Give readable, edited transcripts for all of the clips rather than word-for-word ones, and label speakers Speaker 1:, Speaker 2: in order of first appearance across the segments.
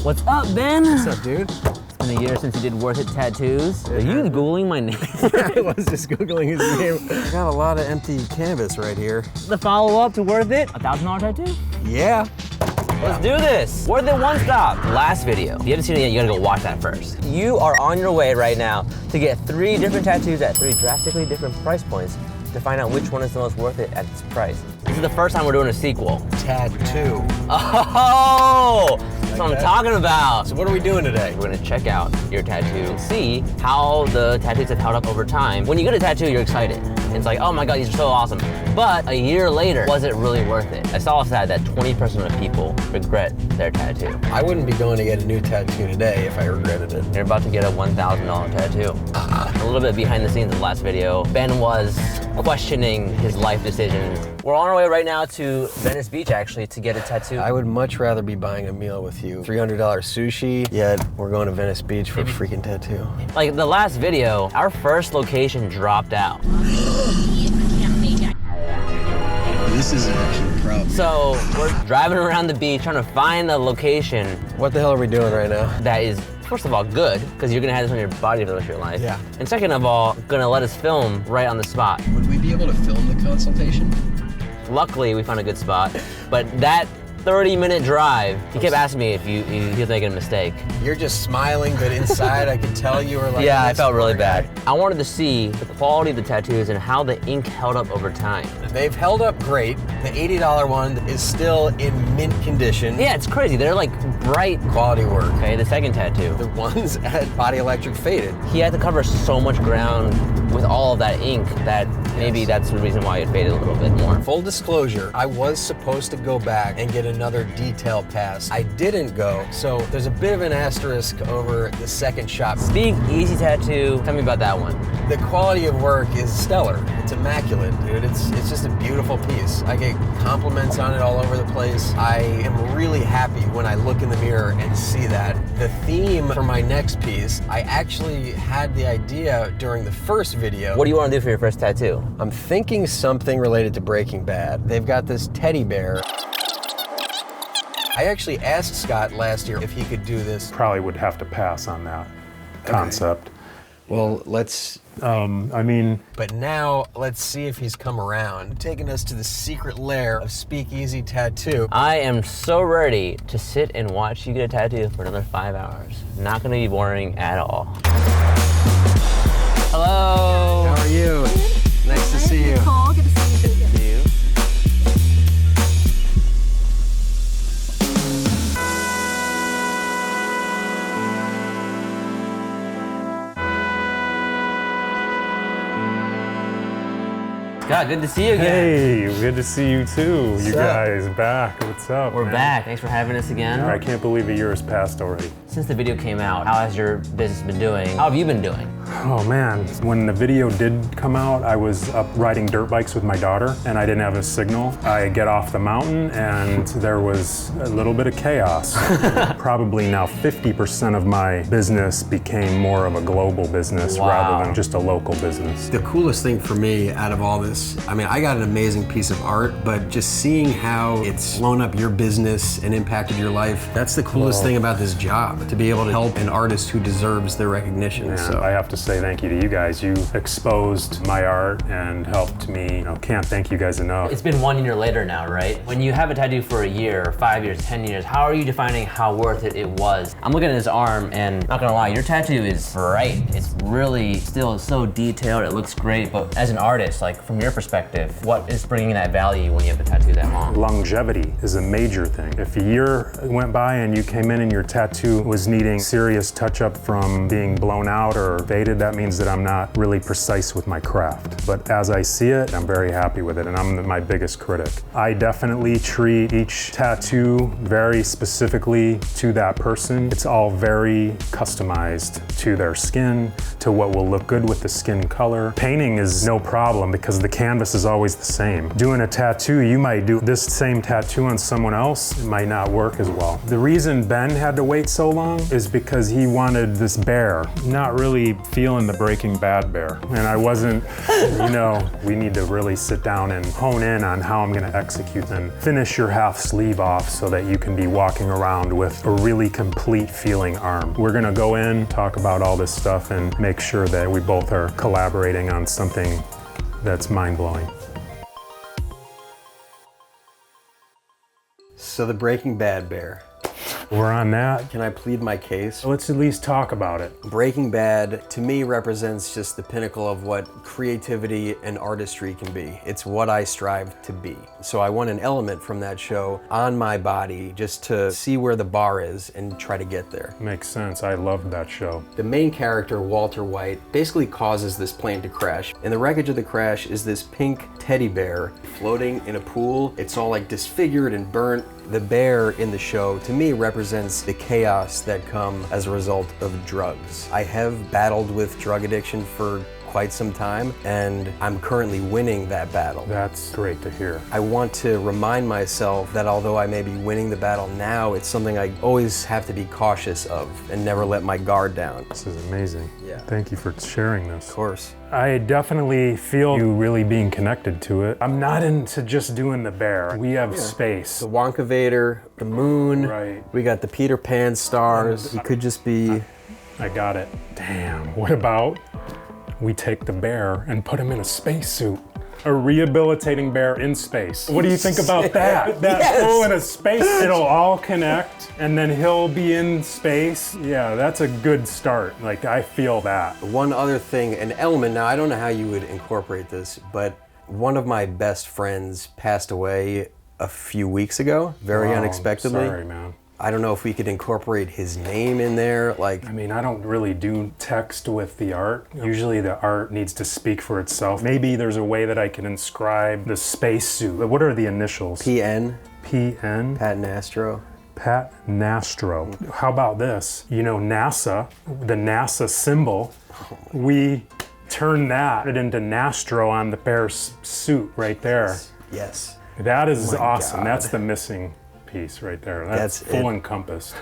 Speaker 1: What's up, Ben?
Speaker 2: What's up, dude?
Speaker 1: It's been a year since you did Worth It tattoos. Are you Googling my name?
Speaker 2: I was just Googling his name. I got a lot of empty canvas right here.
Speaker 1: The follow-up to Worth It, $1,000 tattoo?
Speaker 2: Yeah.
Speaker 1: Let's do this. Worth It One Stop. Last video. If you haven't seen it yet, you gotta go watch that first. You are on your way right now to get 3 different tattoos at 3 drastically different price points to find out which one is the most worth it at its price. This is the first time we're doing a sequel.
Speaker 2: Tattoo.
Speaker 1: Oh! That's what I'm talking about.
Speaker 2: So what are we doing today?
Speaker 1: We're gonna check out your tattoo and see how the tattoos have held up over time. When you get a tattoo, you're excited. It's like, oh my God, these are so awesome. But a year later, was it really worth it? I saw a stat that 20% of people regret their tattoo.
Speaker 2: I wouldn't be going to get a new tattoo today if I regretted it.
Speaker 1: You're about to get a $1,000 tattoo. A little bit behind the scenes of the last video, Ben was questioning his life decisions. We're on our way right now to Venice Beach, actually, to get a tattoo.
Speaker 2: I would much rather be buying a meal with you. $300 sushi, yet we're going to Venice Beach for a freaking tattoo.
Speaker 1: Like the last video, our first location dropped out.
Speaker 2: This is actually a problem.
Speaker 1: So we're driving around the beach trying to find a location.
Speaker 2: What the hell are we doing right now?
Speaker 1: That is, first of all, good, because you're gonna have this on your body for the rest of your life.
Speaker 2: Yeah.
Speaker 1: And second of all, gonna let us film right on the spot.
Speaker 2: Would we be able to film the consultation?
Speaker 1: Luckily, we found a good spot, but that 30-minute drive, he kept asking me if he was making a mistake.
Speaker 2: You're just smiling, but inside I could tell you were like,
Speaker 1: yeah, I felt really bad. I wanted to see the quality of the tattoos and how the ink held up over time.
Speaker 2: They've held up great. The $80 one is still in mint condition.
Speaker 1: Yeah, it's crazy. They're like bright.
Speaker 2: Quality work.
Speaker 1: Okay, the second tattoo.
Speaker 2: The ones at Body Electric faded.
Speaker 1: He had to cover so much ground with all of that ink that maybe that's the reason why it faded a little bit more.
Speaker 2: Full disclosure, I was supposed to go back and get another detail pass. I didn't go, so there's a bit of an asterisk over the second shot.
Speaker 1: Speakeasy Tattoo, tell me about that one.
Speaker 2: The quality of work is stellar. It's immaculate, dude. It's just a beautiful piece. I get compliments on it all over the place. I am really happy when I look in the mirror and see that. The theme for my next piece, I actually had the idea during the first video.
Speaker 1: What do you want to do for your first tattoo?
Speaker 2: I'm thinking something related to Breaking Bad. They've got this teddy bear. I actually asked Scott last year if he could do this.
Speaker 3: Probably would have to pass on that concept.
Speaker 2: Well, let's... But now, let's see if he's come around. Taking us to the secret lair of Speakeasy Tattoo.
Speaker 1: I am so ready to sit and watch you get a tattoo for another 5 hours. Not gonna be boring at all. Hello.
Speaker 2: How are you? Nice to see you.
Speaker 4: Nicole, good to see you.
Speaker 1: Scott, good to see you again.
Speaker 3: Hey, good to see you too. You guys back. What's up?
Speaker 1: We're
Speaker 3: man?
Speaker 1: back. Thanks for having us again.
Speaker 3: I can't believe a year has passed already.
Speaker 1: Since the video came out, how has your business been doing? How have you been doing?
Speaker 3: Oh man, when the video did come out, I was up riding dirt bikes with my daughter and I didn't have a signal. I get off the mountain and there was a little bit of chaos. Probably now 50% of my business became more of a global business rather than just a local business.
Speaker 2: The coolest thing for me out of all this, I mean, I got an amazing piece of art, but just seeing how it's blown up your business and impacted your life, that's the coolest thing about this job, to be able to help an artist who deserves their recognition.
Speaker 3: And
Speaker 2: so
Speaker 3: I have to say thank you to you guys. You exposed my art and helped me. Can't thank you guys enough.
Speaker 1: It's been 1 year later now, right? When you have a tattoo for a year, 5 years, 10 years, how are you defining how worth it was? I'm looking at his arm and not gonna lie, your tattoo is bright. It's really still so detailed, it looks great, but as an artist, like from your perspective, what is bringing that value when you have a tattoo that long?
Speaker 3: Longevity is a major thing. If a year went by and you came in and your tattoo was needing serious touch-up from being blown out or faded, that means that I'm not really precise with my craft. But as I see it, I'm very happy with it, and I'm my biggest critic. I definitely treat each tattoo very specifically to that person. It's all very customized to their skin, to what will look good with the skin color. Painting is no problem because the canvas is always the same. Doing a tattoo, you might do this same tattoo on someone else, it might not work as well. The reason Ben had to wait so long long is because he wanted this bear, not really feeling the Breaking Bad bear. And I wasn't, you know, we need to really sit down and hone in on how I'm gonna execute and finish your half sleeve off so that you can be walking around with a really complete feeling arm. We're gonna go in, talk about all this stuff, and make sure that we both are collaborating on something that's mind-blowing.
Speaker 2: So the Breaking Bad bear.
Speaker 3: We're on that.
Speaker 2: Can I plead my case?
Speaker 3: Let's at least talk about it.
Speaker 2: Breaking Bad, to me, represents just the pinnacle of what creativity and artistry can be. It's what I strive to be. So I want an element from that show on my body just to see where the bar is and try to get there.
Speaker 3: Makes sense. I loved that show.
Speaker 2: The main character, Walter White, basically causes this plane to crash. And the wreckage of the crash is this pink teddy bear floating in a pool. It's all like disfigured and burnt. The bear in the show, to me, represents the chaos that come as a result of drugs. I have battled with drug addiction for quite some time, and I'm currently winning that battle.
Speaker 3: That's great to hear.
Speaker 2: I want to remind myself that although I may be winning the battle now, it's something I always have to be cautious of and never let my guard down.
Speaker 3: This is amazing.
Speaker 2: Yeah.
Speaker 3: Thank you for sharing this.
Speaker 2: Of course.
Speaker 3: I definitely feel you really being connected to it. I'm not into just doing the bear. We have space.
Speaker 2: The Wonka Vader, the moon.
Speaker 3: Right.
Speaker 2: We got the Peter Pan stars. He could just be...
Speaker 3: I got it. Damn, what about we take the bear and put him in a spacesuit? A rehabilitating bear in space. What do you think about that? That
Speaker 2: Yes.
Speaker 3: fool in a space, it'll all connect and then he'll be in space. Yeah, that's a good start. Like, I feel that.
Speaker 2: One other thing, an element, now I don't know how you would incorporate this, but one of my best friends passed away a few weeks ago, very
Speaker 3: Wow,
Speaker 2: unexpectedly.
Speaker 3: Sorry, man.
Speaker 2: I don't know if we could incorporate his name in there, like...
Speaker 3: I mean, I don't really do text with the art. Usually the art needs to speak for itself. Maybe there's a way that I can inscribe the spacesuit. What are the initials?
Speaker 2: PN.
Speaker 3: PN?
Speaker 2: Pat Nastro.
Speaker 3: Pat Nastro. How about this? You know, NASA, the NASA symbol, we turn that into Nastro on the bear's suit right there.
Speaker 2: Yes.
Speaker 3: That is awesome.
Speaker 2: God.
Speaker 3: That's the missing piece right there. That's full encompassed.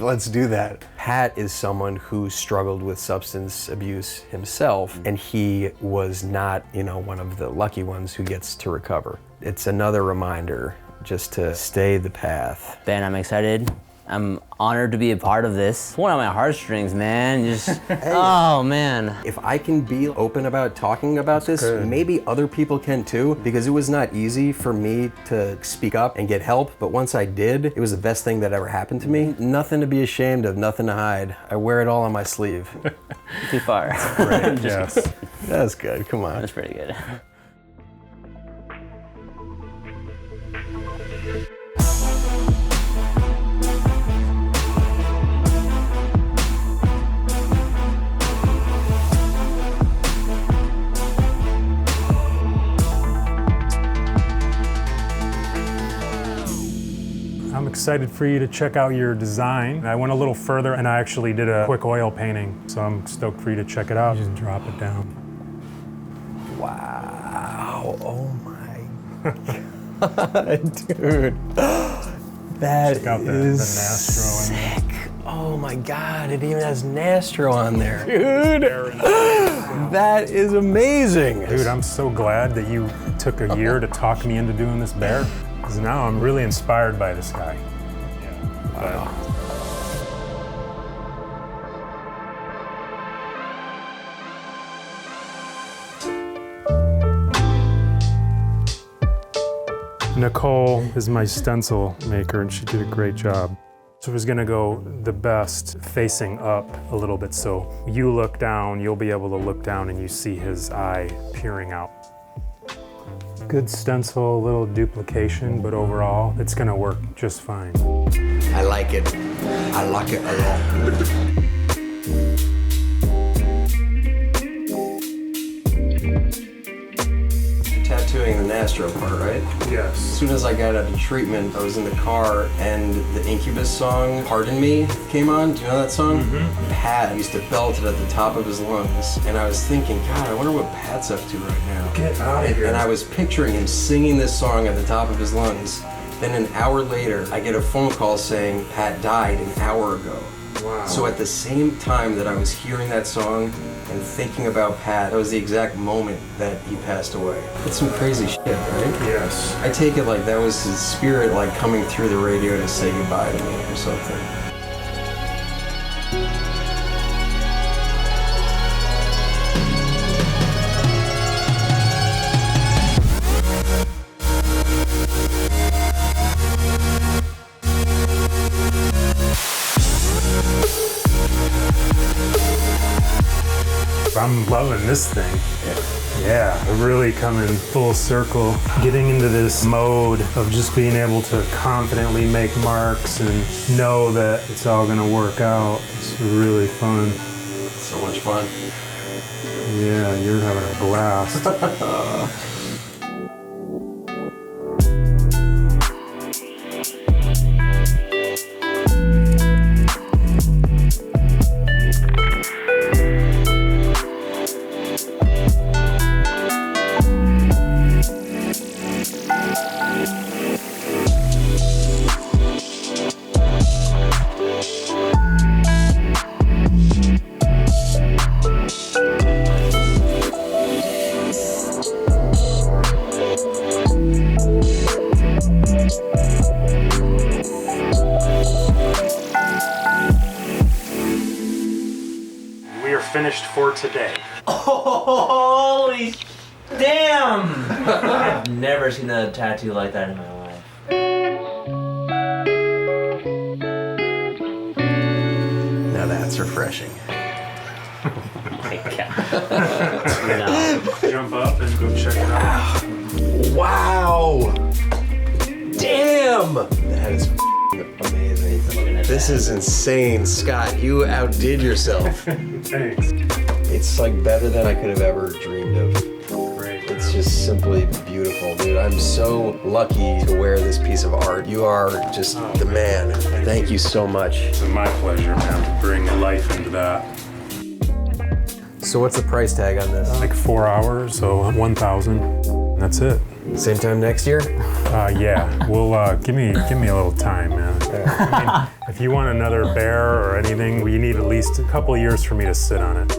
Speaker 2: Let's do that. Pat is someone who struggled with substance abuse himself, and he was not, you know, one of the lucky ones who gets to recover. It's another reminder just to stay the path.
Speaker 1: Ben, I'm excited. I'm honored to be a part of this. Pulling on my heartstrings, man. Just, oh man.
Speaker 2: If I can be open about talking about this, maybe other people can too, because it was not easy for me to speak up and get help, but once I did, it was the best thing that ever happened to me. Nothing to be ashamed of, nothing to hide. I wear it all on my sleeve.
Speaker 1: Too far.
Speaker 3: Right, yes.
Speaker 2: That's good, come on.
Speaker 1: That's pretty good.
Speaker 3: I'm excited for you to check out your design. I went a little further and I actually did a quick oil painting, so I'm stoked for you to check it out. Just drop it down.
Speaker 2: Wow, oh my God, dude. That
Speaker 3: Check out the
Speaker 2: is
Speaker 3: Nastro in there.
Speaker 2: sick. Oh my God, it even has Nastro on there. Dude, that is amazing.
Speaker 3: Dude, I'm so glad that you took a year to talk me into doing this bear, because now I'm really inspired by this guy.
Speaker 2: Wow.
Speaker 3: Nicole is my stencil maker and she did a great job. So it was gonna go the best facing up a little bit, so you look down, you'll be able to look down and you see his eye peering out. Good stencil, a little duplication, but overall, it's gonna work just fine.
Speaker 2: I like it. I like it a lot. Tattooing the Nastro part, right?
Speaker 3: Yes.
Speaker 2: As soon as I got out of treatment, I was in the car and the Incubus song, Pardon Me, came on. Do you know that song? Mm-hmm. Pat used to belt it at the top of his lungs. And I was thinking, God, I wonder what Pat's up to right now.
Speaker 3: Get out of here.
Speaker 2: And I was picturing him singing this song at the top of his lungs. Then an hour later, I get a phone call saying Pat died an hour ago.
Speaker 3: Wow.
Speaker 2: So at the same time that I was hearing that song and thinking about Pat, that was the exact moment that he passed away. It's some crazy shit, right?
Speaker 3: Yes.
Speaker 2: I take it like that was his spirit like coming through the radio to say goodbye to me or something.
Speaker 3: I'm loving this thing. Yeah, really coming full circle, getting into this mode of just being able to confidently make marks and know that it's all gonna work out. It's really fun.
Speaker 2: So much fun.
Speaker 3: Yeah, you're having a blast. We are finished for today.
Speaker 1: Holy damn! I've never seen a tattoo like that in my life.
Speaker 2: Now that's refreshing.
Speaker 1: My God.
Speaker 3: Jump up and go check it out.
Speaker 2: Wow! Damn! That is amazing.
Speaker 1: Looking at
Speaker 2: This
Speaker 1: that.
Speaker 2: is insane, Scott. You outdid yourself.
Speaker 3: Thanks.
Speaker 2: It's like better than I could have ever dreamed of.
Speaker 3: Great.
Speaker 2: It's just simply beautiful, dude. I'm so lucky to wear this piece of art. You are just the man. Thank you so much.
Speaker 3: It's my pleasure, man, to bring life into that.
Speaker 2: So what's the price tag on this?
Speaker 3: Like 4 hours, so 1,000. That's it.
Speaker 2: Same time next year?
Speaker 3: Yeah. Well, give me a little time, man. I mean, if you want another bear or anything, you need at least a couple of years for me to sit on it.